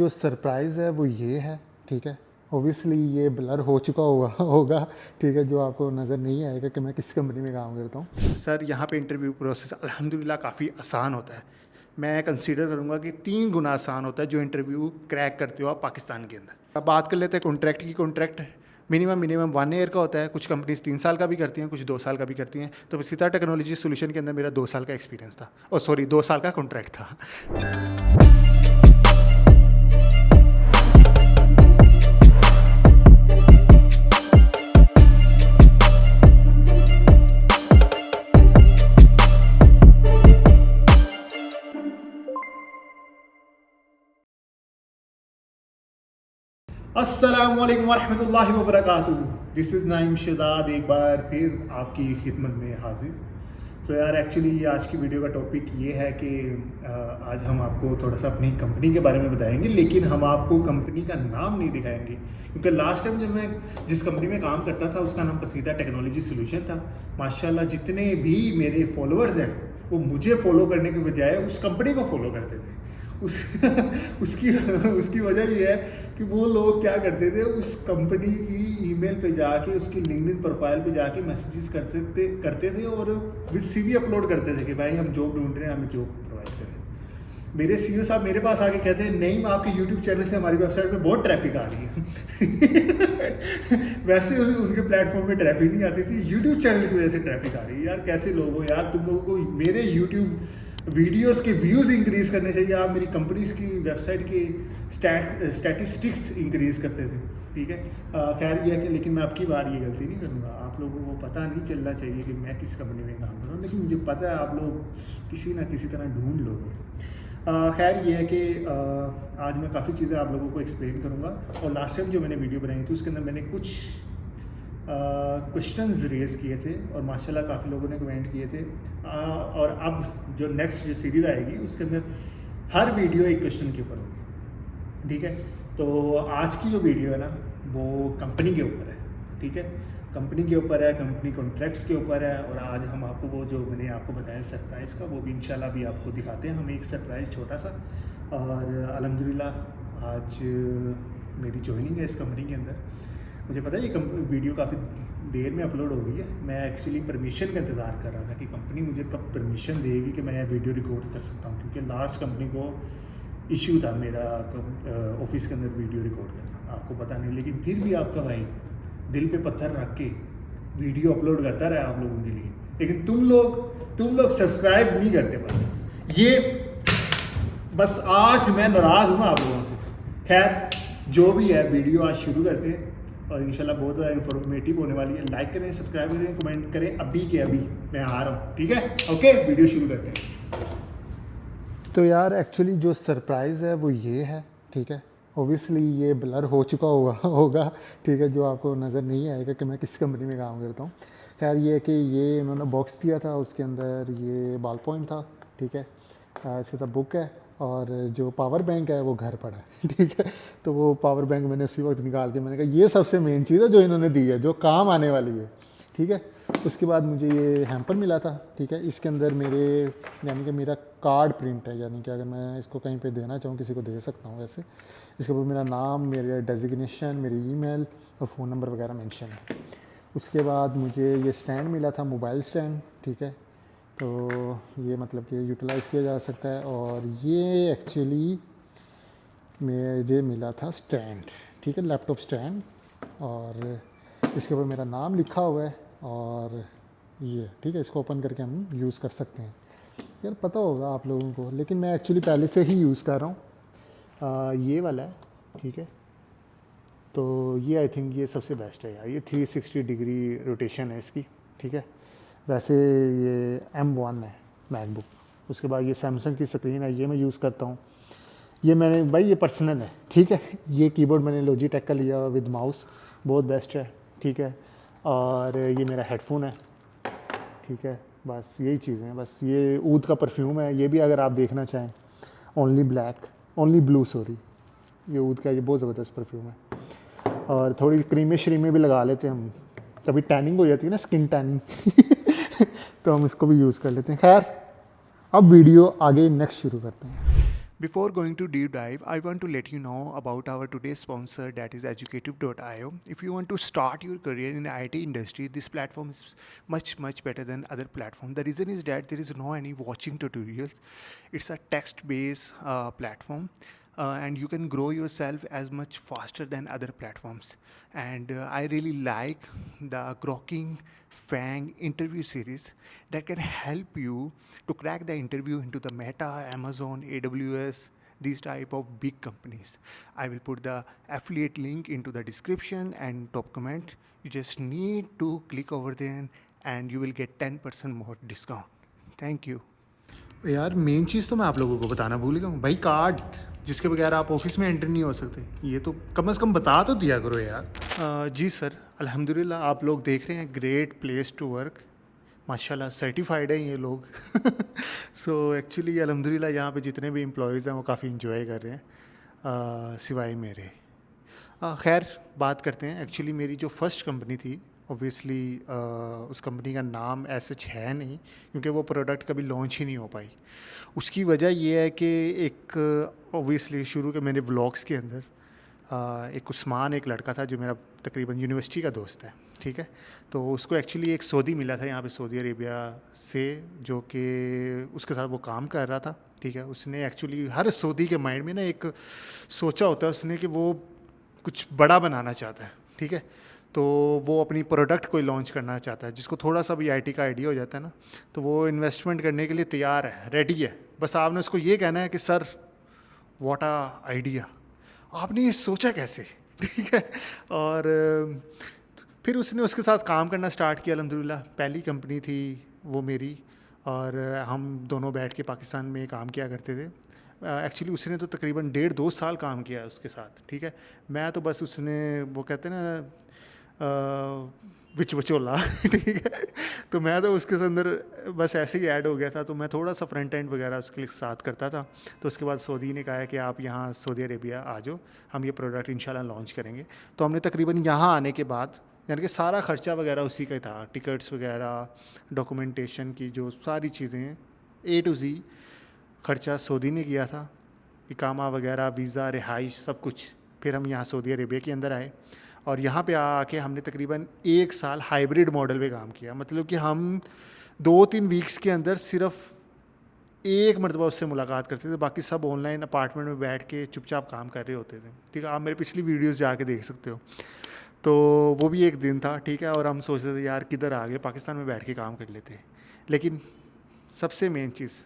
जो सरप्राइज़ है वो ये है, ठीक है। ओबियसली ये ब्लर हो चुका होगा, ठीक है, जो आपको नज़र नहीं आएगा कि मैं किस कंपनी में काम करता हूँ। सर यहाँ पे इंटरव्यू प्रोसेस अल्हम्दुलिल्लाह काफ़ी आसान होता है। मैं कंसीडर करूँगा कि 3 गुना आसान होता है जो इंटरव्यू क्रैक करते हो आप पाकिस्तान के अंदर। अब बात कर लेते हैं कॉन्ट्रैक्ट की। कॉन्ट्रैक्ट मिनिमम 1 ईयर का होता है। कुछ कंपनीज 3 साल का भी करती हैं, कुछ 2 साल का भी करती हैं। तो सीता टेक्नोलॉजी सोल्यूशन के अंदर मेरा 2 साल का एक्सपीरियंस था, और सॉरी 2 साल का कॉन्ट्रैक्ट था। अस्सलामुअलैकुम वरहमतुल्लाहि वबरकातुहू। दिस इज़ नाइम शहजाद, एक बार फिर आपकी खिदमत में हाजिर। तो यार एक्चुअली आज की वीडियो का टॉपिक ये है कि आज हम आपको थोड़ा सा अपनी कंपनी के बारे में बताएंगे, लेकिन हम आपको कंपनी का नाम नहीं दिखाएंगे, क्योंकि लास्ट टाइम जब मैं जिस कंपनी में काम करता था उसका नाम सीता टेक्नोलॉजी सोल्यूशन था। माशाल्लाह जितने भी मेरे फॉलोअर्स हैं वो मुझे फॉलो करने के बजाय उस कंपनी को फॉलो करते थे। उसकी वजह ये है कि वो लोग क्या करते थे, उस कंपनी की ईमेल पे जाके उसकी लिंक्डइन प्रोफाइल पे जाके मैसेजेस करते थे और विद सीवी अपलोड करते थे कि भाई हम जॉब ढूंढ रहे हैं, हमें जॉब प्रोवाइड करें। मेरे सीईओ साहब मेरे पास आके कहते हैं, नहीं आपके यूट्यूब चैनल से हमारी वेबसाइट पे बहुत ट्रैफिक आ रही है। वैसे उनके प्लेटफॉर्म पे ट्रैफिक नहीं आती थी, यूट्यूब चैनल की वजह से ट्रैफिक आ रही है। यार कैसे लोग हो यार, तुम लोगों को मेरे यूट्यूब वीडियोस के व्यूज़ इंक्रीज़ करने चाहिए, आप मेरी कंपनीज की वेबसाइट की स्टैटिस्टिक्स इंक्रीज़ करते थे, ठीक है। खैर ये है कि लेकिन मैं आपकी बार ये गलती नहीं करूँगा। आप लोगों को पता नहीं चलना चाहिए कि मैं किस कंपनी में काम कर रहा हूँ, लेकिन मुझे पता है आप लोग किसी ना किसी तरह ढूंढ लोगे। खैर ये है कि आज मैं काफ़ी चीज़ें आप लोगों को एक्सप्लेन करूँगा। और लास्ट टाइम जो मैंने वीडियो बनाई थी उसके अंदर मैंने कुछ क्वेश्चंस रेज़ किए थे और माशाल्लाह काफ़ी लोगों ने कमेंट किए थे। और अब जो नेक्स्ट जो सीरीज़ आएगी उसके अंदर हर वीडियो एक क्वेश्चन के ऊपर होगी, ठीक है। तो आज की जो वीडियो है ना वो कंपनी के ऊपर है, ठीक है। कंपनी के ऊपर है, कंपनी कॉन्ट्रैक्ट्स के ऊपर है। और आज हम आपको वो जो मैंने आपको बताया सरप्राइज़ का, वो भी इंशाल्लाह भी आपको दिखाते हैं हम एक सरप्राइज़ छोटा सा। और अल्हम्दुलिल्लाह आज मेरी ज्वाइनिंग है इस कंपनी के अंदर। मुझे पता है ये वीडियो काफ़ी देर में अपलोड हो रही है। मैं एक्चुअली परमिशन का इंतज़ार कर रहा था कि कंपनी मुझे कब परमिशन देगी कि मैं वीडियो रिकॉर्ड कर सकता हूँ, क्योंकि लास्ट कंपनी को इशू था मेरा ऑफिस के अंदर वीडियो रिकॉर्ड करना, आपको पता नहीं। लेकिन फिर भी आपका भाई दिल पे पत्थर रख के वीडियो अपलोड करता रहा आप लोगों के लिए, लेकिन तुम लोग सब्सक्राइब नहीं करते। बस आज मैं नाराज़ हूँ आप लोगों से। खैर जो भी है, वीडियो आज शुरू करते हैं और इंशाल्लाह बहुत ज़्यादा इन्फॉर्मेटिव होने वाली है। लाइक करें, सब्सक्राइब करें, कमेंट करें। अभी के अभी मैं आ रहा हूँ, ठीक है। ओके वीडियो शुरू करते हैं। तो यार एक्चुअली जो सरप्राइज़ है वो ये है, ठीक है। ओबियसली ये ब्लर हो चुका होगा, ठीक है, जो आपको नज़र नहीं आएगा कि मैं किस कंपनी में काम करता हूँ। खैर ये है कि ये उन्होंने बॉक्स दिया था, उसके अंदर ये बॉल पॉइंट था, ठीक है। इसके साथ बुक है और जो पावर बैंक है वो घर पड़ा है, ठीक है। तो वो पावर बैंक मैंने उसी वक्त निकाल के मैंने कहा ये सबसे मेन चीज़ है जो इन्होंने दी है, जो काम आने वाली है, ठीक है। उसके बाद मुझे ये हैम्पर मिला था, ठीक है। इसके अंदर मेरे यानी कि मेरा कार्ड प्रिंट है, यानी कि अगर मैं इसको कहीं पे देना चाहूँ किसी को दे सकता हूँ वैसे। इसके ऊपर मेरा नाम, मेरे डेजिग्नेशन, मेरी ईमेल और फ़ोन नंबर वगैरह मेंशन है। उसके बाद मुझे ये स्टैंड मिला था, मोबाइल स्टैंड, ठीक है। तो ये मतलब कि यूटिलाइज़ किया जा सकता है। और ये एक्चुअली मुझे मिला था स्टैंड, ठीक है, लैपटॉप स्टैंड। और इसके ऊपर मेरा नाम लिखा हुआ है और ये, ठीक है, इसको ओपन करके हम यूज़ कर सकते हैं। यार पता होगा आप लोगों को, लेकिन मैं एक्चुअली पहले से ही यूज़ कर रहा हूँ। ये वाला है, ठीक है। तो ये आई थिंक ये सबसे बेस्ट है यार, ये 360 डिग्री रोटेशन है इसकी, ठीक है। वैसे ये M1 है मैकबुक। उसके बाद ये सैमसंग की स्क्रीन है, ये मैं यूज़ करता हूँ। ये मैंने भाई ये पर्सनल है, ठीक है। ये कीबोर्ड मैंने लॉजिटेक का लिया विद माउस, बहुत बेस्ट है, ठीक है। और ये मेरा हेडफोन है, ठीक है। बस यही चीज़ें हैं। बस ये ऊद का परफ्यूम है, ये भी अगर आप देखना चाहें, ओनली ब्लू सॉरी, ये ऊद का, ये बहुत ज़बरदस्त परफ्यूम है। और थोड़ी क्रीमें श्रीमें भी लगा लेते हैं हम, कभी टैनिंग हो जाती है ना, स्किन टैनिंग तो हम इसको भी यूज़ कर लेते हैं। खैर अब वीडियो आगे नेक्स्ट शुरू करते हैं। Before going to deep dive, I want to let you know about our today's sponsor, that is educative.io. If you want to start your career in the IT industry, this platform is much better than other platform. The reason is that there is no any watching tutorials. It's a text-based platform. And you can grow yourself as much faster than other platforms. And I really like the Grokking Fang interview series that can help you to crack the interview into the Meta, Amazon, AWS, these type of big companies. I will put the affiliate link into the description and top comment. You just need to click over there and you will get 10% more discount. Thank you. यार main चीज़ तो मैं आप लोगों को बताना भूल गया हूँ भाई, कार्ड जिसके बगैर आप ऑफिस में एंटर नहीं हो सकते, ये तो कम से कम बता तो दिया करो यार। जी सर, अल्हम्दुलिल्लाह आप लोग देख रहे हैं ग्रेट प्लेस टू वर्क, माशाल्लाह सर्टिफाइड हैं ये लोग। सो एक्चुअली अल्हम्दुलिल्लाह यहाँ पे जितने भी एम्प्लॉयज़ हैं वो काफ़ी इंजॉय कर रहे हैं, सिवाय मेरे। खैर बात करते हैं। एक्चुअली मेरी जो फर्स्ट कंपनी थी, ऑब्वियसली उस कंपनी का नाम ऐसा है नहीं, क्योंकि वो प्रोडक्ट कभी लॉन्च ही नहीं हो पाई। उसकी वजह ये है कि एक ऑब्वियसली शुरू के मेरे व्लॉग्स के अंदर एक उस्मान एक लड़का था जो मेरा तकरीबन यूनिवर्सिटी का दोस्त है, ठीक है। तो उसको एक्चुअली एक सऊदी मिला था यहाँ पे सऊदी अरेबिया से, जो कि उसके साथ वो काम कर रहा था, ठीक है। उसने एक्चुअली हर सऊदी के माइंड में ना एक सोचा होता है उसने कि वो कुछ बड़ा बनाना चाहता है, ठीक है। तो वो अपनी प्रोडक्ट कोई लॉन्च करना चाहता है, जिसको थोड़ा सा भी आईटी का आइडिया हो जाता है ना, तो वो इन्वेस्टमेंट करने के लिए तैयार है, रेडी है। बस आपने उसको ये कहना है कि सर व्हाट आ आइडिया, आपने ये सोचा कैसे, ठीक है। और फिर उसने उसके साथ काम करना स्टार्ट किया। अल्हम्दुलिल्लाह पहली कंपनी थी वो मेरी, और हम दोनों बैठ के पाकिस्तान में काम किया करते थे। एक्चुअली उसने तो तकरीबन 1.5-2 साल काम किया उसके साथ, ठीक है। मैं तो बस उसने वो कहते हैं ना विचोला, ठीक है। तो मैं तो उसके अंदर बस ऐसे ही ऐड हो गया था, तो मैं थोड़ा सा फ्रंट एंड वगैरह उसके साथ करता था। तो उसके बाद सऊदी ने कहा है कि आप यहाँ सऊदी अरेबिया आ जाओ, हम ये प्रोडक्ट इंशाल्लाह लॉन्च करेंगे। तो हमने तकरीबन यहाँ आने के बाद, यानी कि सारा ख़र्चा वगैरह उसी का ही था, टिकट्स वगैरह, डॉक्यूमेंटेशन की जो सारी चीज़ें A to Z ख़र्चा सऊदी ने किया था, इकामा वगैरह, वीज़ा, रिहाइश, सब कुछ। फिर हम यहाँ सऊदी अरेबिया के अंदर आए और यहाँ पे आके हमने तकरीबन 1 साल हाइब्रिड मॉडल पे काम किया। मतलब कि हम 2-3 वीक्स के अंदर सिर्फ एक मरतबा उससे मुलाकात करते थे, बाकी सब ऑनलाइन अपार्टमेंट में बैठ के चुपचाप काम कर रहे होते थे, ठीक है। आप मेरे पिछली वीडियोज़ जाके देख सकते हो। तो वो भी एक दिन था, ठीक है। और हम सोचते थे यार किधर आ गए, पाकिस्तान में बैठ के काम कर लेते। लेकिन सबसे मेन चीज़,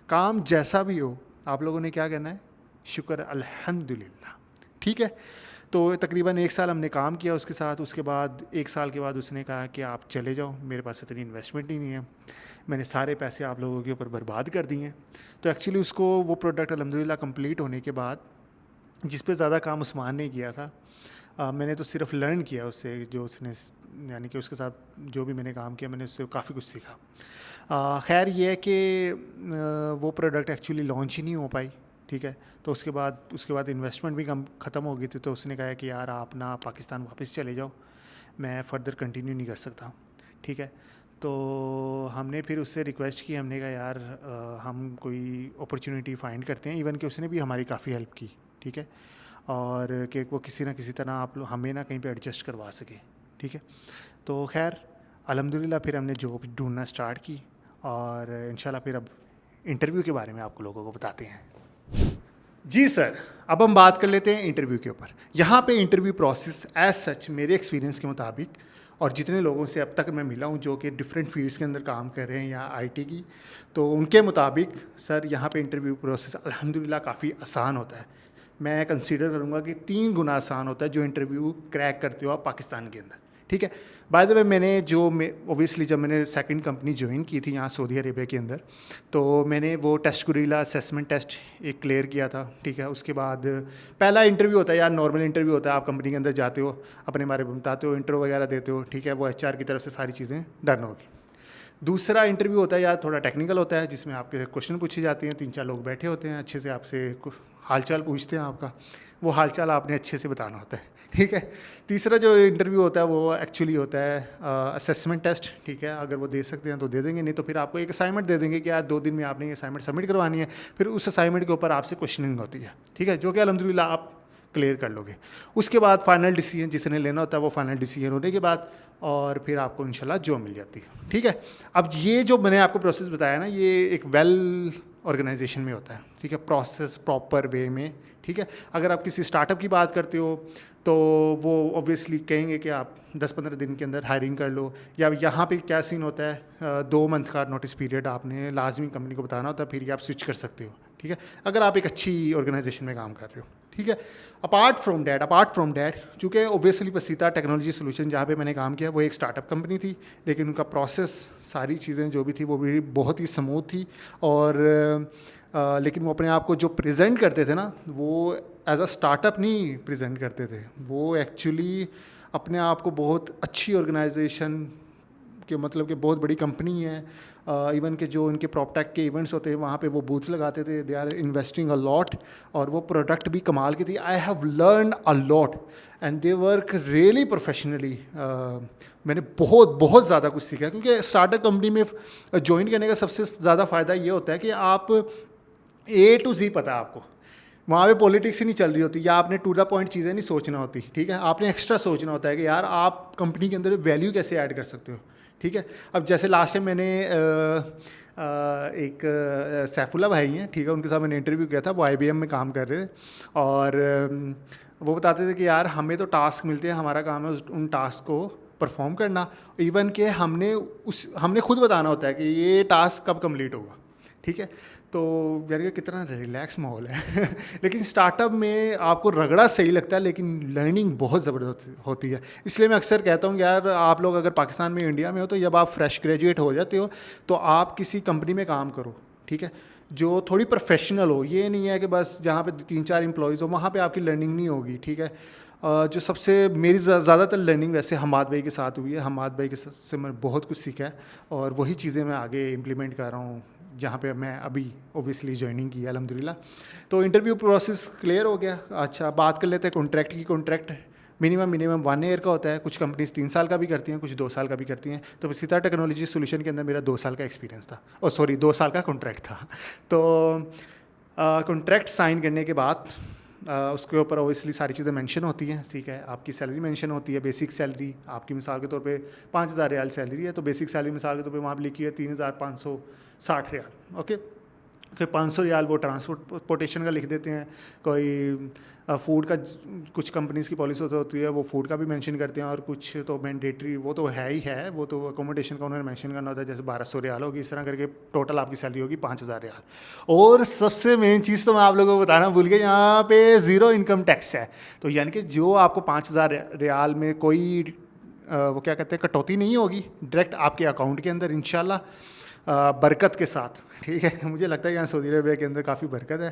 काम जैसा भी हो आप लोगों ने क्या करना है, शुक्र अल्हम्दुलिल्लाह, ठीक है। तो तकरीबन 1 साल हमने काम किया उसके साथ। उसके बाद 1 साल के बाद उसने कहा कि आप चले जाओ, मेरे पास इतनी इन्वेस्टमेंट ही नहीं है, मैंने सारे पैसे आप लोगों के ऊपर बर्बाद कर दिए हैं। तो एक्चुअली उसको वो प्रोडक्ट अल्हम्दुलिल्लाह कंप्लीट होने के बाद, जिस पे ज़्यादा काम उस्मान ने किया था, मैंने तो सिर्फ लर्न किया उससे, जो उसने यानी कि उसके साथ जो भी मैंने काम किया मैंने उससे काफ़ी कुछ सीखा। खैर ये है कि वो प्रोडक्ट एक्चुअली लॉन्च ही नहीं हो पाई, ठीक है। तो उसके बाद इन्वेस्टमेंट भी कम ख़त्म हो गई थी। तो उसने कहा कि यार आप ना पाकिस्तान वापस चले जाओ, मैं फ़र्दर कंटिन्यू नहीं कर सकता, ठीक है। तो हमने फिर उससे रिक्वेस्ट की, हमने कहा यार हम कोई अपॉर्चुनिटी फ़ाइंड करते हैं। इवन कि उसने भी हमारी काफ़ी हेल्प की, ठीक है। और कि वो किसी ना किसी तरह आप लोग हमें ना कहीं पे एडजस्ट करवा सके, ठीक है। तो खैर अल्हम्दुलिल्लाह फिर हमने जॉब ढूंढना स्टार्ट की, और इंशाल्लाह फिर अब इंटरव्यू के बारे में आप लोगों को बताते हैं। जी सर, अब हम बात कर लेते हैं इंटरव्यू के ऊपर। यहाँ पे इंटरव्यू प्रोसेस एज सच मेरे एक्सपीरियंस के मुताबिक, और जितने लोगों से अब तक मैं मिला हूँ जो कि डिफरेंट फील्ड्स के अंदर काम कर रहे हैं या आईटी की, तो उनके मुताबिक सर यहाँ पे इंटरव्यू प्रोसेस अल्हम्दुलिल्लाह काफ़ी आसान होता है। मैं कंसीडर करूँगा कि 3 गुना आसान होता है जो इंटरव्यू क्रैक करते हो आप पाकिस्तान के अंदर, ठीक है। बाय द वे मैंने ओबियसली जब मैंने सेकंड कंपनी ज्वाइन की थी यहाँ सऊदी अरेबिया के अंदर, तो मैंने वो टेस्ट गुरीला असेसमेंट टेस्ट एक क्लियर किया था, ठीक है। उसके बाद पहला इंटरव्यू होता है यार, नॉर्मल इंटरव्यू होता है, आप कंपनी के अंदर जाते हो, अपने बारे में बताते हो, इंटरव्यू वगैरह देते हो, ठीक है। वो एचआर की तरफ से सारी चीज़ें डन होगी। दूसरा इंटरव्यू होता है यार थोड़ा टेक्निकल होता है, जिसमें आपके क्वेश्चन पूछे जाते हैं, 3-4 लोग बैठे होते हैं, अच्छे से आपसे हालचाल पूछते हैं आपका, वो हालचाल आपने अच्छे से बताना होता है, ठीक है। तीसरा जो इंटरव्यू होता है वो एक्चुअली होता है असेसमेंट टेस्ट, ठीक है। अगर वो दे सकते हैं तो दे देंगे, नहीं तो फिर आपको एक असाइनमेंट दे देंगे कि यार 2 दिन में आपने ये असाइनमेंट सबमिट करवानी है। फिर उस असाइनमेंट के ऊपर आपसे क्वेश्चनिंग होती है, ठीक है, जो कि अल्हम्दुलिल्लाह आप क्लियर कर लोगे। उसके बाद फाइनल डिसीजन जिसने लेना होता है वो फाइनल डिसीजन होने के बाद और फिर आपको इंशाल्लाह जॉब मिल जाती है, ठीक है। अब ये जो मैंने आपको प्रोसेस बताया ना, ये एक वेल ऑर्गेनाइजेशन में होता है, ठीक है, प्रोसेस प्रॉपर वे में, ठीक है। अगर आप किसी स्टार्टअप की बात करते हो तो वो ऑब्वियसली कहेंगे कि आप 10-15 दिन के अंदर हायरिंग कर लो, या यहाँ पे क्या सीन होता है 2 मंथ का नोटिस पीरियड आपने लाजमी कंपनी को बताना होता है, फिर ये आप स्विच कर सकते हो, ठीक है, अगर आप एक अच्छी ऑर्गेनाइजेशन में काम कर रहे हो, ठीक है। अपार्ट फ्रॉम डैट चूँकि ओबियसली पसीता टेक्नोलॉजी सोल्यूशन जहाँ पे मैंने काम किया वो एक स्टार्टअप कंपनी थी, लेकिन उनका प्रोसेस सारी चीज़ें जो भी थी वो भी बहुत ही स्मूथ थी। और लेकिन वो अपने आप को जो प्रेजेंट करते थे ना, वो एज अ स्टार्टअप नहीं प्रेजेंट करते थे, वो एक्चुअली अपने आप को बहुत अच्छी ऑर्गेनाइजेशन के, मतलब कि बहुत बड़ी कंपनी है। इवन के जो इनके प्रॉपटेक के इवेंट्स होते हैं वहाँ पे वो बूथ लगाते थे, they are investing a lot, और वो प्रोडक्ट भी कमाल की थी। I have learn a lot and they work really professionally. मैंने बहुत बहुत ज़्यादा कुछ सीखा, क्योंकि स्टार्टअप कंपनी में ज्वाइन करने का सबसे ज़्यादा फ़ायदा ये होता है कि आप A to Z पता है आपको, वहाँ पे पॉलिटिक्स ही नहीं चल रही होती, या आपने टू द पॉइंट चीज़ें नहीं सोचना होती, ठीक है। आपने एक्स्ट्रा सोचना होता है कि यार आप कंपनी के अंदर वैल्यू कैसे ऐड कर सकते हो, ठीक है। अब जैसे लास्ट टाइम मैंने एक सैफुल्ला भाई हैं, ठीक है, उनके साथ मैंने इंटरव्यू किया था, वो IBM में काम कर रहे थे, और वो बताते थे कि यार हमें तो टास्क मिलते हैं, हमारा काम है उन टास्क को परफॉर्म करना, इवन के हमने खुद बताना होता है कि ये टास्क कब कंप्लीट होगा, ठीक है। तो यानी कि कितना रिलैक्स माहौल है लेकिन स्टार्टअप में आपको रगड़ा सही लगता है, लेकिन लर्निंग बहुत ज़बरदस्त होती है। इसलिए मैं अक्सर कहता हूँ यार, आप लोग अगर पाकिस्तान में, इंडिया में हो, तो जब आप फ्रेश ग्रेजुएट हो जाते हो तो आप किसी कंपनी में काम करो, ठीक है, जो थोड़ी प्रोफेशनल हो। ये नहीं है कि बस जहाँ पे 3-4 एम्प्लॉयज़ हो वहाँ पे आपकी लर्निंग नहीं होगी, ठीक है। जो सबसे मेरी ज़्यादातर लर्निंग वैसे हमाद भाई के साथ हुई है। हमाद भाई के से मैं बहुत कुछ सीखा है, और वही चीज़ें मैं आगे इम्प्लीमेंट कर रहा हूँ जहाँ पे मैं अभी ओबियसली ज्वाइनिंग की है अल्हम्दुलिल्लाह। तो इंटरव्यू प्रोसेस क्लियर हो गया। अच्छा, बात कर लेते हैं कॉन्ट्रैक्ट की। कॉन्ट्रैक्ट मिनिमम 1 ईयर का होता है, कुछ कंपनीज 3 साल का भी करती हैं, कुछ 2 साल का भी करती हैं। तो सीता टेक्नोलॉजी सोल्यूशन के अंदर मेरा 2 साल का एक्सपीरियंस था, और सॉरी 2 साल का कॉन्ट्रैक्ट था। तो कॉन्ट्रैक्ट साइन करने के बाद उसके ऊपर ओबियसली सारी चीज़ें मेंशन होती हैं, ठीक है। आपकी सैलरी मेंशन होती है, बेसिक सैलरी आपकी मिसाल के तौर पे 5,000 रियाल सैलरी है, तो बेसिक सैलरी मिसाल के तौर पे वहाँ पर लिखी है 3,560 रियाल, ओके। फिर 500 रियाल वो ट्रांसपोर्टेशन का लिख देते हैं। कोई फूड का, कुछ कंपनीज़ की पॉलिसी होती है वो फूड का भी मेंशन करते हैं, और कुछ तो मैंडेटरी, वो तो है ही है, वो तो अकोमोडेशन का उन्होंने मेंशन करना होता है, जैसे 1,200 रियाल होगी, इस तरह करके टोटल आपकी सैलरी होगी 5,000 रियाल। और सबसे मेन चीज़ तो मैं आप लोगों को बताना भूल गया, यहाँ पे ज़ीरो इनकम टैक्स है। तो यानी कि जो आपको 5,000 रियाल में कोई वो क्या कहते हैं, कटौती नहीं होगी, डायरेक्ट आपके अकाउंट के अंदर इंशाल्लाह बरकत के साथ, ठीक है। मुझे लगता है यहाँ सऊदी अरबिया के अंदर काफ़ी बरकत है,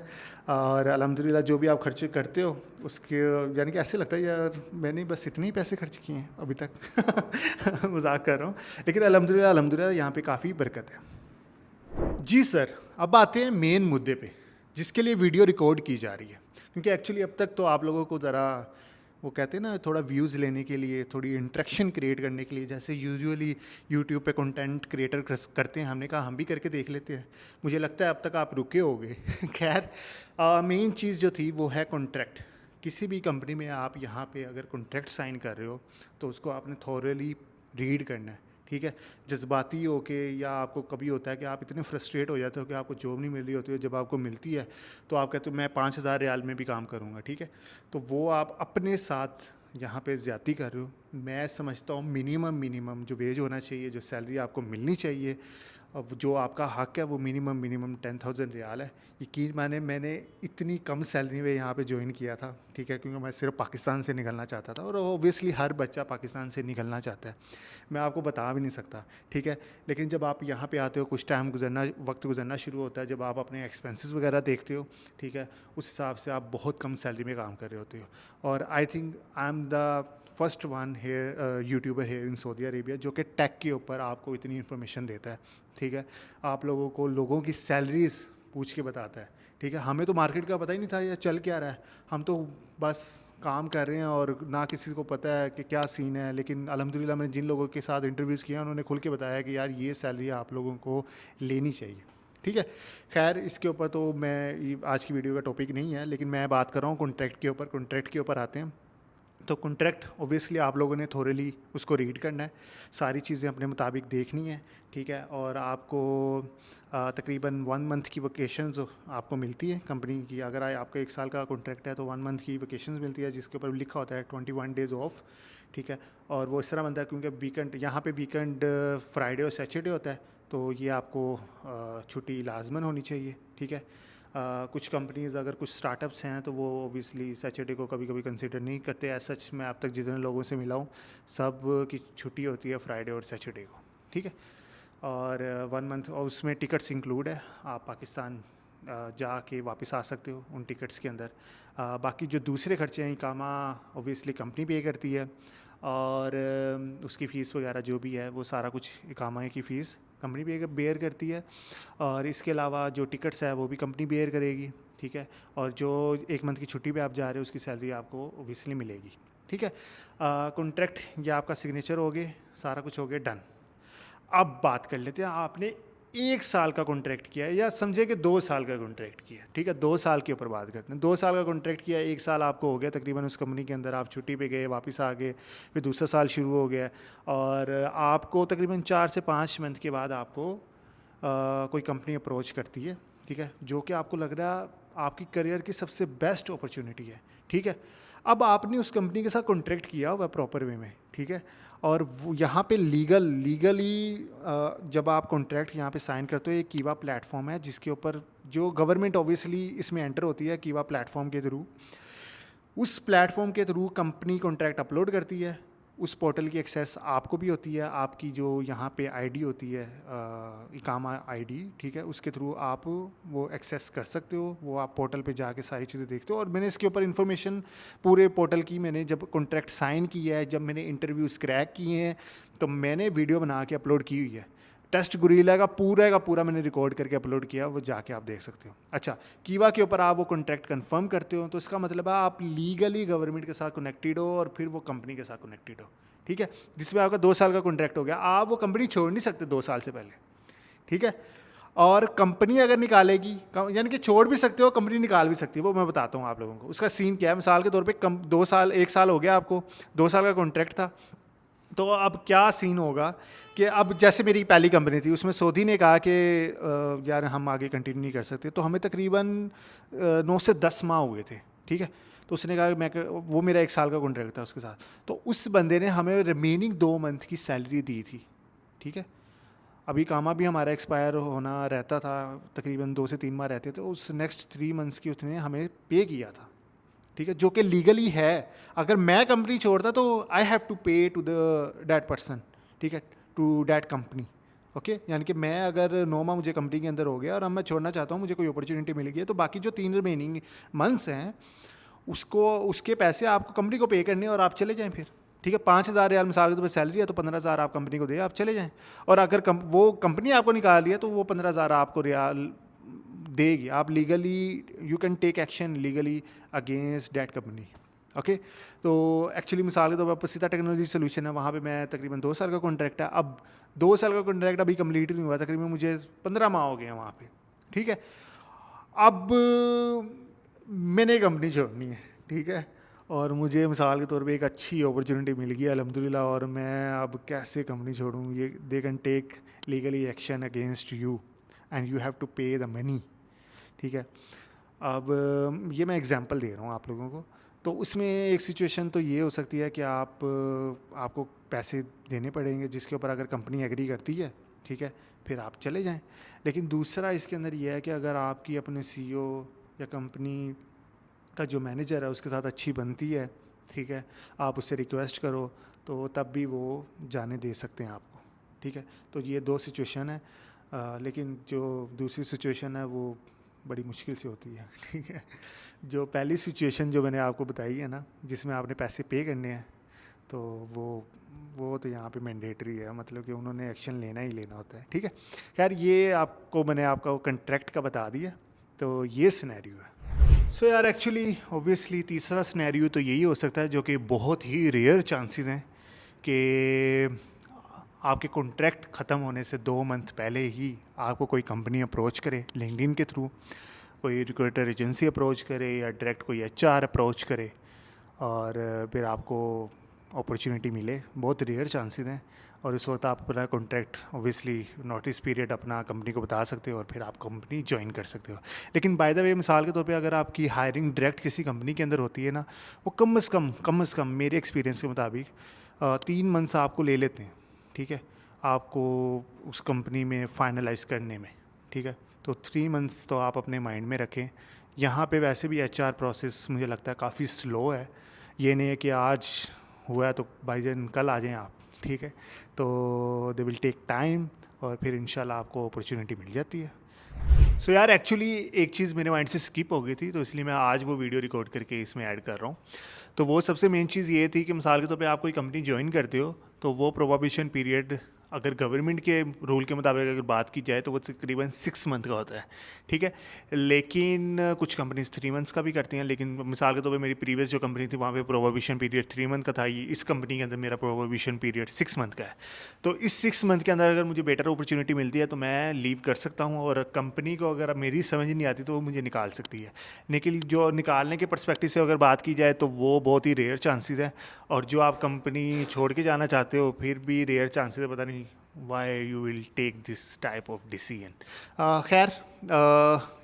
और अल्हम्दुलिल्लाह जो भी आप खर्चे करते हो उसके, यानी कि ऐसे लगता है यार मैंने बस इतने ही पैसे खर्च किए हैं अभी तक मजाक कर रहा हूँ, लेकिन अल्हम्दुलिल्लाह यहाँ पे काफ़ी बरकत है। जी सर, अब आते हैं मेन मुद्दे पे जिसके लिए वीडियो रिकॉर्ड की जा रही है, क्योंकि एक्चुअली अब तक तो आप लोगों को ज़रा वो कहते हैं ना, थोड़ा व्यूज़ लेने के लिए, थोड़ी इंट्रैक्शन क्रिएट करने के लिए, जैसे यूजुअली यूट्यूब पे कंटेंट क्रिएटर करते हैं, हमने कहा हम भी करके देख लेते हैं। मुझे लगता है अब तक आप रुके होगे खैर, मेन चीज़ जो थी वो है कॉन्ट्रैक्ट। किसी भी कंपनी में आप यहाँ पे अगर कॉन्ट्रैक्ट साइन कर रहे हो तो उसको आपने थॉरली रीड करना है, ठीक है। जज्बाती हो के, या आपको कभी होता है कि आप इतने फ्रस्ट्रेट हो जाते हो कि आपको जॉब नहीं मिल रही होती है, जब आपको मिलती है तो आप कहते हो मैं 5,000 रियाल में भी काम करूँगा, ठीक है। तो वो आप अपने साथ यहाँ पे ज़्यादती कर रहे हो। मैं समझता हूँ मिनिमम जो वेज होना चाहिए, जो सैलरी आपको मिलनी चाहिए, अब जो आपका हक है, वो मिनिमम 10,000 रियाल है। यकीन माने मैंने इतनी कम सैलरी में यहाँ पे ज्वाइन किया था, ठीक है, क्योंकि मैं सिर्फ पाकिस्तान से निकलना चाहता था, और ओबियसली हर बच्चा पाकिस्तान से निकलना चाहता है, मैं आपको बता भी नहीं सकता, ठीक है। लेकिन जब आप यहाँ पे आते हो, कुछ वक्त गुजरना शुरू होता है, जब आप अपने एक्सपेंसेस वगैरह देखते हो, ठीक है, उस हिसाब से आप बहुत कम सैलरी में काम कर रहे होते हो। और I think I am the first one here YouTuber here in Saudi Arabia जो कि टेक के ऊपर आपको इतनी इन्फॉर्मेशन देता है, ठीक है। आप लोगों को लोगों की सैलरीज पूछ के बताता है, ठीक है, हमें तो मार्केट का पता ही नहीं था ये चल क्या रहा है, हम तो बस काम कर रहे हैं और ना किसी को पता है कि क्या सीन है। लेकिन अल्हम्दुलिल्लाह मैंने जिन लोगों के साथ इंटरव्यूज़ किया उन्होंने खुल के बताया कि यार ये सैलरी आप लोगों को लेनी चाहिए। ठीक है, खैर इसके ऊपर तो आज की वीडियो का टॉपिक नहीं है, लेकिन मैं बात कर रहा हूँ कॉन्ट्रैक्ट के ऊपर। कॉन्ट्रैक्ट के ऊपर आते हैं। तो कॉन्ट्रैक्ट ऑब्वियसली आप लोगों ने थोरली उसको रीड करना है, सारी चीज़ें अपने मुताबिक देखनी है। ठीक है, और आपको तकरीबन 1 मंथ की वकेशंस आपको मिलती है कंपनी की। अगर आपका 1 साल का कॉन्ट्रैक्ट है तो 1 मंथ की वकेशंस मिलती है, जिसके ऊपर लिखा होता है 21 डेज़ ऑफ। ठीक है, और वो इस तरह बनता है क्योंकि वीकेंड यहाँ पे वीकेंड फ्राइडे और सैटरडे होता है, तो ये आपको छुट्टी लाजमन होनी चाहिए। ठीक है, कुछ कंपनीज़ अगर कुछ स्टार्टअप्स हैं तो वो ओबियसली सैटरडे को कभी कभी कंसिडर नहीं करते। एज सच मैं अब तक जितने लोगों से मिला हूँ सब की छुट्टी होती है फ्राइडे और सैटरडे को। ठीक है, और 1 मंथ और उसमें टिकट्स इंक्लूड है, आप पाकिस्तान जाके वापस आ सकते हो उन टिकट्स के अंदर। बाकी जो दूसरे खर्चे हैं इकामा ओबियसली कंपनी पे करती है, और उसकी फ़ीस वगैरह जो भी है वो सारा कुछ इकामा की फ़ीस कंपनी पे बेयर करती है, और इसके अलावा जो टिकट्स है वो भी कंपनी बेयर करेगी। ठीक है, और जो 1 मंथ की छुट्टी पे आप जा रहे हो उसकी सैलरी आपको ओबियसली मिलेगी। ठीक है, कॉन्ट्रैक्ट या आपका सिग्नेचर हो गए, सारा कुछ हो गया डन। अब बात कर लेते हैं, आपने 1 साल का कॉन्ट्रैक्ट किया है या समझे कि 2 साल का कॉन्ट्रैक्ट किया है। ठीक है, 2 साल के ऊपर बात करते हैं। 2 साल का कॉन्ट्रैक्ट किया, 1 साल आपको हो गया तकरीबन उस कंपनी के अंदर, आप छुट्टी पे गए, वापस आ गए, फिर दूसरा साल शुरू हो गया, और आपको तकरीबन 4 से 5 मंथ के बाद आपको कोई कंपनी अप्रोच करती है। ठीक है, जो कि आपको लग रहा है आपकी करियर की सबसे बेस्ट अपॉर्चुनिटी है। ठीक है, अब आपने उस कंपनी के साथ कॉन्ट्रैक्ट किया हुआ प्रॉपर वे में। ठीक है, और वो यहाँ पे लीगली जब आप कॉन्ट्रैक्ट यहाँ पे साइन करते हो, एक कीवा प्लेटफॉर्म है जिसके ऊपर जो गवर्नमेंट ऑब्वियसली इसमें एंटर होती है कीवा प्लेटफॉर्म के थ्रू। उस प्लेटफॉर्म के थ्रू कंपनी कॉन्ट्रैक्ट अपलोड करती है, उस पोर्टल की एक्सेस आपको भी होती है, आपकी जो यहाँ पे आईडी होती है इकामा आईडी। ठीक है, उसके थ्रू आप वो एक्सेस कर सकते हो, वो आप पोर्टल पे जाके सारी चीज़ें देखते हो। और मैंने इसके ऊपर इन्फॉर्मेशन पूरे पोर्टल की, मैंने जब कॉन्ट्रैक्ट साइन किया है, जब मैंने इंटरव्यूज़ क्रैक किए हैं, तो मैंने वीडियो बना के अपलोड की हुई है। टेस्ट गुरीला का पूरा मैंने रिकॉर्ड करके अपलोड किया, वो जाके आप देख सकते हो। अच्छा, कीवा के ऊपर आप वो कॉन्ट्रैक्ट कंफर्म करते हो तो इसका मतलब है आप लीगली गवर्नमेंट के साथ कनेक्टेड हो और फिर वो कंपनी के साथ कनेक्टेड हो। ठीक है, जिसमें आपका 2 साल का कॉन्ट्रैक्ट हो गया, आप वो कंपनी छोड़ नहीं सकते 2 साल से पहले। ठीक है, और कंपनी अगर निकालेगी, यानी कि छोड़ भी सकते हो, कंपनी निकाल भी सकती है, वो मैं बताता हूँ आप लोगों को उसका सीन क्या है। मिसाल के तौर पे 1 साल हो गया आपको, 2 साल का कॉन्ट्रैक्ट था, तो अब क्या सीन होगा कि अब जैसे मेरी पहली कंपनी थी, उसमें सऊदी ने कहा कि यार हम आगे कंटिन्यू नहीं कर सकते, तो हमें तकरीबन 9 से 10 माह हुए थे। ठीक है, तो उसने कहा वो मेरा 1 साल का कॉन्ट्रैक्ट था उसके साथ, तो उस बंदे ने हमें रिमेनिंग 2 मंथ की सैलरी दी थी। ठीक है, अभी कामा भी हमारा एक्सपायर होना रहता था, तकरीबन 2 से 3 माह रहते थे, उस नेक्स्ट 3 मंथ्स की उसने हमें पे किया था। ठीक है, जो कि लीगली है। अगर मैं कंपनी छोड़ता तो आई हैव टू पे टू द डैट पर्सन। ठीक है, टू डैट कंपनी। ओके, यानी कि मैं अगर 9 माह मुझे कंपनी के अंदर हो गया और अब मैं छोड़ना चाहता हूँ, मुझे कोई अपॉर्चुनिटी मिल गई है, तो बाकी जो 3 रिमेनिंग मंथ्स हैं उसके पैसे आपको कंपनी को पे करने और आप चले जाएं फिर। ठीक है, 5,000 रियाल मिसाल के तो सैलरी है, तो 15,000 आप कंपनी को दे, आप चले जाएं। और अगर वो कंपनी आपको निकाल लिया तो वो 15,000 आपको रियाल देगी। आप legally you can take action legally against that company. Okay, तो एक्चुअली मिसाल के तौर पर सीधा टेक्नोलॉजी सोल्यूशन है, वहाँ पे मैं तकरीबन 2 साल का कॉन्ट्रैक्ट है। अब 2 साल का कॉन्ट्रैक्ट अभी कंप्लीट नहीं हुआ, तकरीबन मुझे 15 माह हो गए हैं वहाँ पे। ठीक है, अब मैंने कंपनी छोड़नी है। ठीक है, और मुझे मिसाल के तौर पे एक अच्छी अपॉर्चुनिटी मिल गई अल्हम्दुलिल्लाह, और मैं अब कैसे कंपनी छोड़ूँ, ये they can take legally action against you and you have to pay the money. ठीक है, अब ये मैं एग्जांपल दे रहा हूँ आप लोगों को। तो उसमें एक सिचुएशन तो ये हो सकती है कि आपको पैसे देने पड़ेंगे, जिसके ऊपर अगर कंपनी एग्री करती है, ठीक है, फिर आप चले जाएं। लेकिन दूसरा इसके अंदर ये है कि अगर आपकी अपने सीईओ या कंपनी का जो मैनेजर है उसके साथ अच्छी बनती है, ठीक है, आप उससे रिक्वेस्ट करो तो तब भी वो जाने दे सकते हैं आपको। ठीक है, तो ये 2 सिचुएशन है, लेकिन जो दूसरी सिचुएशन है वो बड़ी मुश्किल से होती है। ठीक है, जो पहली सिचुएशन जो मैंने आपको बताई है ना, जिसमें आपने पैसे पे करने हैं, तो वो तो यहाँ पे मैंडेटरी है, मतलब कि उन्होंने एक्शन लेना ही लेना होता है। ठीक है, खैर ये मैंने आपका वो कंट्रैक्ट का बता दिया। तो ये सिनेरियो है। सो यार एक्चुअली ऑब्वियसली तीसरा सिनेरियो तो यही हो सकता है, जो कि बहुत ही रेयर चांसेस हैं कि आपके कॉन्ट्रैक्ट ख़त्म होने से 2 मंथ पहले ही आपको कोई कंपनी अप्रोच करे लिंक्डइन के थ्रू, कोई रिक्रूटर एजेंसी अप्रोच करे या डायरेक्ट कोई एचआर अप्रोच करे और फिर आपको अपॉर्चुनिटी मिले। बहुत रेयर चांसेस हैं और इस वक्त आप अपना कॉन्ट्रैक्ट ऑब्वियसली नोटिस पीरियड अपना कंपनी को बता सकते हो और फिर आप कंपनी ज्वाइन कर सकते हो। लेकिन बाय द वे मिसाल के तौर पे अगर आपकी हायरिंग डायरेक्ट किसी कंपनी के अंदर होती है ना, वो कम से कम मेरे एक्सपीरियंस के मुताबिक 3 मंथ्स आपको ले लेते हैं, ठीक है, आपको उस कंपनी में फाइनलाइज करने में, ठीक है। तो 3 मंथ्स तो आप अपने माइंड में रखें। यहाँ पे वैसे भी एचआर प्रोसेस मुझे लगता है काफ़ी स्लो है। ये नहीं है कि आज हुआ है तो भाईजान कल आ जाएं आप, ठीक है। तो दे विल टेक टाइम और फिर इंशाल्लाह आपको अपॉर्चुनिटी मिल जाती है। सो यार एक्चुअली एक चीज़ मेरे माइंड से स्किप हो गई थी, तो इसलिए मैं आज वो वीडियो रिकॉर्ड करके इसमें ऐड कर रहा हूँ। तो वो सबसे मेन चीज़ ये थी कि मिसाल के तौर पे आप कोई कंपनी ज्वाइन करते हो तो वो प्रोबेशन पीरियड अगर गवर्नमेंट के रूल के मुताबिक अगर बात की जाए तो वो तकरीबन 6 मंथ का होता है, ठीक है। लेकिन कुछ कंपनीज 3 मंथ्स का भी करती हैं, लेकिन मिसाल के तौर पे मेरी प्रीवियस जो कंपनी थी वहाँ पे प्रोबेशन पीरियड 3 मंथ का था। ये इस कंपनी के अंदर मेरा प्रोबेशन पीरियड 6 मंथ का है। तो इस 6 मंथ के अंदर अगर मुझे बेटर अपॉर्चुनिटी मिलती है तो मैं लीव कर सकता हूँ और कंपनी को अगर मेरी समझ नहीं आती तो वो मुझे निकाल सकती है। लेकिन जो निकालने के पर्सपेक्टिव से अगर बात की जाए तो वो बहुत ही रेयर चांसेस है, और जो आप कंपनी छोड़ के जाना चाहते हो फिर भी रेयर चांसेस है। पता नहीं why you will take this type of decision. खैर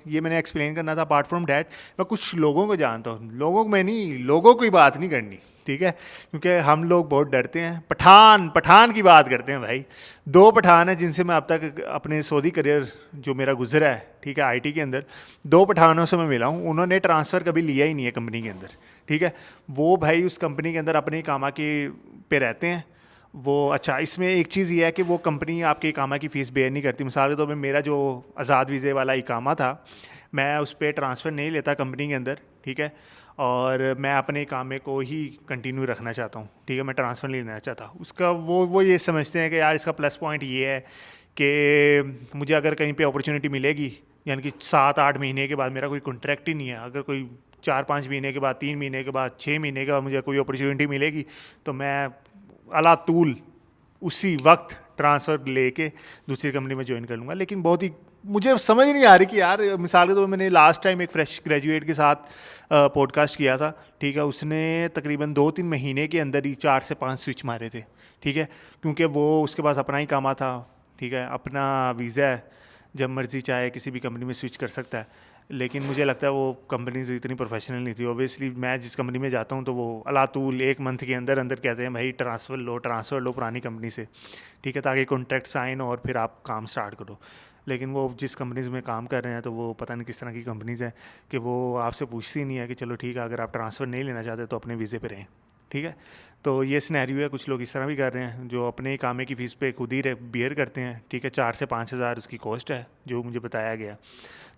ये मैंने एक्सप्लेन करना था। अपार्ट फ्रॉम डैट मैं कुछ लोगों को जानता हूँ, लोगों की बात नहीं करनी, ठीक है, क्योंकि हम लोग बहुत डरते हैं। पठान की बात करते हैं भाई। 2 पठान हैं जिनसे मैं अब तक अपने सऊदी करियर जो मेरा गुजरा है, ठीक है, आईटी के अंदर 2 पठानों से मैं मिला हूँ। उन्होंने ट्रांसफ़र कभी लिया ही नहीं है कंपनी के अंदर, ठीक है। वो भाई उस कंपनी के अंदर अपने कामा के पे रहते हैं वो। अच्छा, इसमें एक चीज़ ये है कि वो कंपनी आपके इकामा की फ़ीस बेयर नहीं करती। मिसाल के तौर पे मेरा जो आज़ाद वीज़े वाला इकामा था, मैं उस पर ट्रांसफ़र नहीं लेता कंपनी के अंदर, ठीक है, और मैं अपने इकामे को ही कंटिन्यू रखना चाहता हूँ, ठीक है, मैं ट्रांसफ़र नहीं लेना चाहता उसका। वो ये समझते हैं कि यार इसका प्लस पॉइंट ये है कि मुझे अगर कहीं पे अपॉर्चुनिटी मिलेगी, यानी कि 7-8 महीने के बाद, मेरा कोई कॉन्ट्रैक्ट ही नहीं है, अगर कोई 4-5 महीने के बाद, 3 महीने के बाद, 6 महीने के बाद मुझे कोई अपॉर्चुनिटी मिलेगी तो मैं अला तूल उसी वक्त ट्रांसफ़र लेके दूसरी कंपनी में ज्वाइन कर लूँगा। लेकिन बहुत ही मुझे समझ नहीं आ रही कि यार मिसाल के तौर पर मैंने लास्ट टाइम एक फ्रेश ग्रेजुएट के साथ पॉडकास्ट किया था, ठीक है, उसने तकरीबन 2-3 महीने के अंदर ही 4 से 5 स्विच मारे थे, ठीक है, क्योंकि वो उसके पास अपना ही कामा था, ठीक है, अपना वीज़ा है, जब मर्ज़ी चाहे किसी भी कंपनी में स्विच कर सकता है। लेकिन मुझे लगता है वो कंपनीज इतनी प्रोफेशनल नहीं थी। ओबियसली मैं जिस कंपनी में जाता हूँ तो वो अलातूल 1 मंथ के अंदर कहते हैं भाई ट्रांसफ़र लो पुरानी कंपनी से, ठीक है, ताकि कॉन्ट्रैक्ट साइन और फिर आप काम स्टार्ट करो। लेकिन वो जिस कंपनीज़ में काम कर रहे हैं तो वो पता नहीं किस तरह की कंपनीज़ हैं कि वो आपसे पूछती नहीं है कि चलो ठीक है, अगर आप ट्रांसफ़र नहीं लेना चाहते तो अपने वीज़े पे रहें, ठीक है। तो ये सिनेरियो है। कुछ लोग इस तरह भी कर रहे हैं जो अपने कामे की फ़ीस पे खुद ही बियर करते हैं, ठीक है, 4 से 5 हज़ार उसकी कॉस्ट है जो मुझे बताया गया।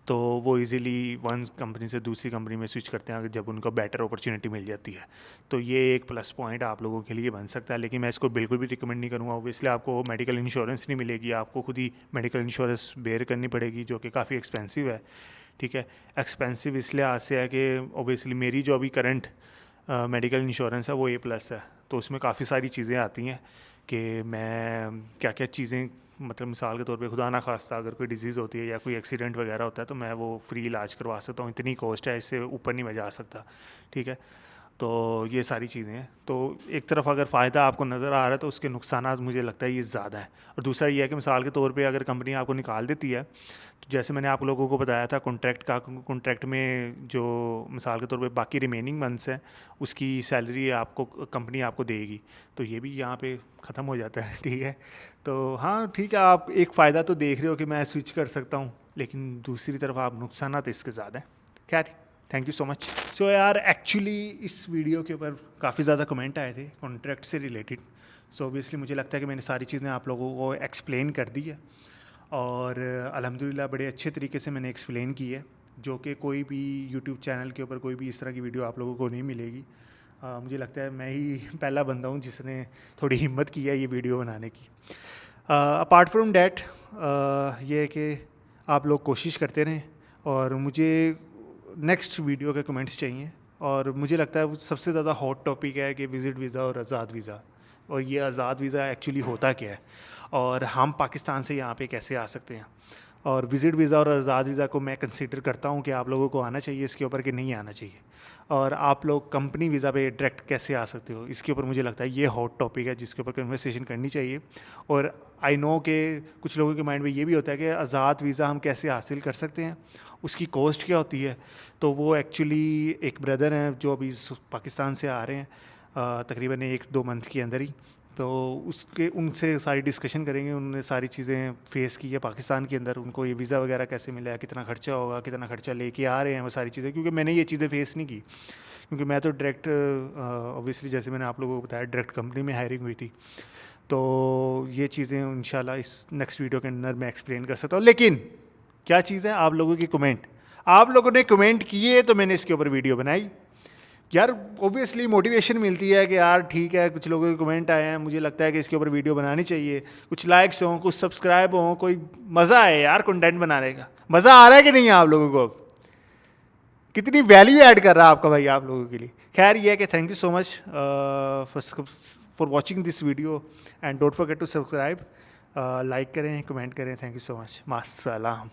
तो वो इजीली वन कंपनी से दूसरी कंपनी में स्विच करते हैं जब उनको बेटर अपॉर्चुनिटी मिल जाती है। तो ये एक प्लस पॉइंट आप लोगों के लिए बन सकता है। लेकिन मैं इसको बिल्कुल भी रिकमेंड नहीं करूँगा। ऑब्वियसली आपको मेडिकल इंश्योरेंस नहीं मिलेगी, आपको खुद ही मेडिकल इंश्योरेंस बेयर करनी पड़ेगी, जो कि काफ़ी एक्सपेंसिव है, ठीक है। एक्सपेंसिव इसलिए आज से है कि ऑब्वियसली मेरी जो अभी करंट मेडिकल इंश्योरेंस है वो A+ है, तो उसमें काफ़ी सारी चीज़ें आती हैं कि मैं क्या क्या चीज़ें, मतलब मिसाल के तौर पे खुदा ना खास्ता अगर कोई डिजीज़ होती है या कोई एक्सीडेंट वगैरह होता है तो मैं वो फ्री इलाज करवा सकता हूँ। इतनी कॉस्ट है, इससे ऊपर नहीं मैं जा सकता, ठीक है। तो ये सारी चीज़ें हैं। तो एक तरफ अगर फ़ायदा आपको नज़र आ रहा है तो उसके नुकसानात मुझे लगता है ये ज़्यादा है। और दूसरा ये है कि मिसाल के तौर पे अगर कंपनी आपको निकाल देती है तो जैसे मैंने आप लोगों को बताया था कॉन्ट्रैक्ट में जो मिसाल के तौर पे बाकी रिमेनिंग मंथ्स हैं उसकी सैलरी आपको कंपनी आपको देगी, तो ये भी यहाँ पे ख़त्म हो जाता है, ठीक है। तो हाँ ठीक है, आप एक फ़ायदा तो देख रहे हो कि मैं स्विच कर सकता हूँ, लेकिन दूसरी तरफ आप नुकसानात इसके ज़्यादा हैं। खैर, थैंक यू सो मच। सो यार एक्चुअली इस वीडियो के ऊपर काफ़ी ज़्यादा कमेंट आए थे कॉन्ट्रैक्ट से रिलेटेड। सो ऑब्वियसली मुझे लगता है कि मैंने सारी चीज़ें आप लोगों को एक्सप्लेन कर दी है और अल्हम्दुलिल्लाह बड़े अच्छे तरीके से मैंने एक्सप्लेन की है, जो कि कोई भी यूट्यूब चैनल के ऊपर कोई भी इस तरह की वीडियो आप लोगों को नहीं मिलेगी। मुझे लगता है मैं ही पहला बंदा हूँ जिसने थोड़ी हिम्मत की है ये वीडियो बनाने की। अपार्ट फ्रॉम डैट ये है कि आप लोग कोशिश करते रहें और मुझे नेक्स्ट वीडियो के कमेंट्स चाहिए। और मुझे लगता है वो सबसे ज़्यादा हॉट टॉपिक है कि विज़िट वीज़ा और आज़ाद वीज़ा, और ये आज़ाद वीज़ा एक्चुअली होता क्या है, और हम पाकिस्तान से यहाँ पे कैसे आ सकते हैं। और विज़िट वीज़ा और आज़ाद वीज़ा को मैं कंसीडर करता हूँ कि आप लोगों को आना चाहिए इसके ऊपर, कि नहीं आना चाहिए। और आप लोग कंपनी वीज़ा पे डायरेक्ट कैसे आ सकते हो, इसके ऊपर मुझे लगता है ये हॉट टॉपिक है जिसके ऊपर कन्वर्सेशन करनी चाहिए। और आई नो कि कुछ लोगों के माइंड में ये भी होता है कि आज़ाद वीज़ा हम कैसे हासिल कर सकते हैं, उसकी कॉस्ट क्या होती है। तो वो एक्चुअली एक ब्रदर हैं जो अभी पाकिस्तान से आ रहे हैं तकरीबन 1-2 मंथ के अंदर ही, तो उसके उनसे सारी डिस्कशन करेंगे। उन्होंने सारी चीज़ें फेस की है पाकिस्तान के अंदर, उनको ये वीज़ा वगैरह कैसे मिला है, कितना खर्चा होगा, कितना खर्चा लेके आ रहे हैं, वो सारी चीज़ें, क्योंकि मैंने ये चीज़ें फेस नहीं की। क्योंकि मैं तो डायरेक्ट ऑब्वियसली जैसे मैंने आप लोगों को बताया डायरेक्ट कंपनी में हायरिंग हुई थी। तो ये चीज़ें इंशाल्लाह इस नेक्स्ट वीडियो के अंदर मैं एक्सप्लेन कर सकता हूँ। लेकिन क्या चीज़ है, आप लोगों की कमेंट, आप लोगों ने कमेंट किए तो मैंने इसके ऊपर वीडियो बनाई। यार ऑब्वियसली मोटिवेशन मिलती है कि यार ठीक है, कुछ लोगों के कमेंट आए हैं, मुझे लगता है कि इसके ऊपर वीडियो बनानी चाहिए, कुछ लाइक्स हों, कुछ सब्सक्राइब हों, कोई मज़ा आए यार कंटेंट बनाने का। मज़ा आ रहा है कि नहीं है आप लोगों को? अब कितनी वैल्यू ऐड कर रहा है आपका भाई आप लोगों के लिए। खैर ये है कि thank you so much for watching this video, and don't forget to subscribe, like करें, कमेंट करें। Thank you so much, मास्सलाम।